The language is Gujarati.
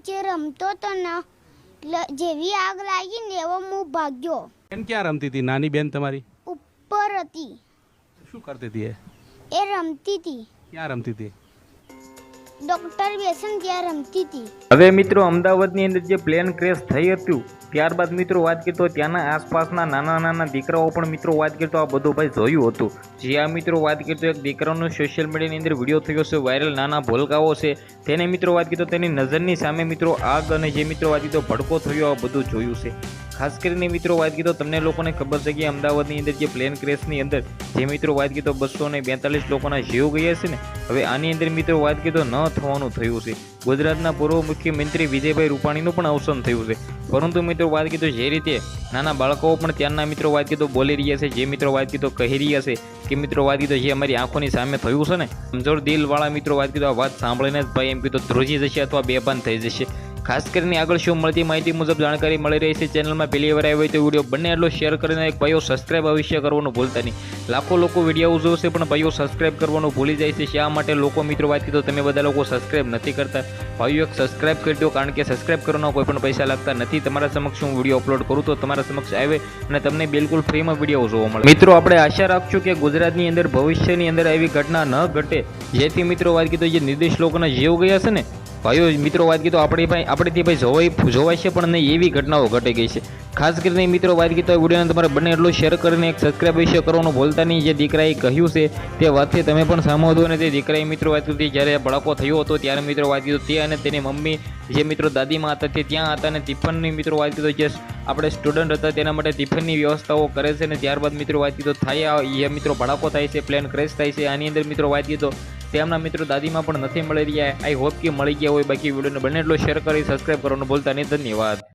નીચે રમતો તો ને જેવી આગ લાગી ને એવો હું ભાગ્યો. બેન ક્યાં રમતી હતી? નાની બેન તમારી ઉપર હતી. શું કરતી હતી? એ રમતી હતી. ક્યાં રમતી હતી? ડોક્ટર બેસન ત્યાં રમતી હતી. હવે મિત્રો અમદાવાદની અંદર જે પ્લેન ક્રેશ થઈ હતું ત્યારબાદ મિત્રો વાત કરીએ તો ત્યાંના આસપાસના નાના દીકરાઓ પણ મિત્રો વાત કરીએ તો આ બધું ભાઈ જોયું હતું. જે આ મિત્રો વાત કરીએ તો એક દીકરાનો સોશિયલ મીડિયાની અંદર વિડીયો થયો છે વાયરલ. નાના ભોલકાઓ છે તેને મિત્રો વાત કરીએ તો તેની નજરની સામે મિત્રો આગ અને જે મિત્રો વાત કરીએ તો ભડકો થયો આ બધું જોયું છે. ખાસ કરીને મિત્રો વાત કરીએ તો તમને લોકોને ખબર છે કે અમદાવાદની અંદર જે પ્લેન ક્રેશની અંદર જે મિત્રો વાત કરીએ તો 242 લોકોના જીવ ગયા છે ને, હવે આની અંદર મિત્રો વાત કરીએ તો ન થવાનું થયું છે. ગુજરાતના પૂર્વ મુખ્યમંત્રી વિજયભાઈ રૂપાણીનું પણ અવસાન થયું છે. પરંતુ મિત્રો વાત કરીએ તો જે રીતે નાના બાળકો પણ ત્યારના મિત્રો વાત કરીએ તો બોલી રહ્યા છે, જે મિત્રો વાત કરીએ તો કહી રહ્યા છે કે મિત્રો વાત કરીએ તો જે અમારી આંખોની સામે થયું છે ને, કમજોર દિલવાળા મિત્રો વાત કરીએ તો આ વાત સાંભળીને જ ભાઈ એમ કીધું ધ્રુજી જશે અથવા બેભાન થઈ જશે. ખાસ કરીને આગળ શું મળતી માહિતી મુજબ જાણકારી મળી રહી છે. ચેનલમાં પહેલી વાર આવ્યો હોય તો વિડીયો બંને એટલો શેર કરીને એક ભાઈઓ સબસ્ક્રાઇબ અવશ્ય કરવાનું ભૂલતા નહીં. લાખો લોકો વિડીયો જોશે પણ ભાઈઓ સબસ્ક્રાઇબ કરવાનું ભૂલી જાય છે. શા માટે લોકો મિત્રો વાત કરીએ તો તમે બધા લોકો સબસ્ક્રાઇબ નથી કરતા? ભાઈઓ એક સબસ્ક્રાઇબ કરી દો, કારણ કે સબસ્ક્રાઇબ કરવાનો કોઈ પણ પૈસા લાગતા નથી. તમારા સમક્ષ હું વિડીયો અપલોડ કરું તો તમારા સમક્ષ આવે અને તમને બિલકુલ ફ્રીમાં વિડીયો જોવા મળે. મિત્રો આપણે આશા રાખશું કે ગુજરાતની અંદર ભવિષ્યની અંદર આવી ઘટના ન ઘટે, જેથી મિત્રો વાત કરીએ તો જે નિર્દોષ લોકોના જીવ ગયા છે ને ભાઈઓ મિત્રો વાત કરીએ તો આપણેથી ભાઈ જોવાય છે પણ નહીં એવી ઘટનાઓ ઘટી ગઈ છે. ખાસ કરીને મિત્રો વાત કરીએ તો વિડીયોને તમારે બંને એટલું શેર કરીને એક સબસ્ક્રાઇબ વિશે કરવાનું ભૂલતા નહીં. જે દીકરાએ કહ્યું છે તે વાતથી તમે પણ સહમત હો. અને તે દીકરાએ મિત્રો વાત કરી જ્યારે ભડકો થયો હતો ત્યારે મિત્રો વાત કરીએ તો તે અને તેની મમ્મી જે મિત્રો દાદીમાં હતા તે ત્યાં હતા અને ટિફિનની મિત્રો વાત કરીએ તો જે આપણે સ્ટુડન્ટ હતા તેના માટે ટિફિનની વ્યવસ્થાઓ કરે છે. અને ત્યારબાદ મિત્રો વાત કરીએ તો થાય એ મિત્રો ભડાકો થાય છે, પ્લેન ક્રેશ થાય છે. આની અંદર મિત્રો વાત કરીએ તો તેમના મિત્રો દાદીમાં પણ નથી મળી રહ્યા. આઈ હોપ કે મળી ગયા હોય. બાકી વિડીયોને બંને એટલો શેર કરી સબસ્ક્રાઇબ કરવાનું ભૂલતા નહીં. ધન્યવાદ.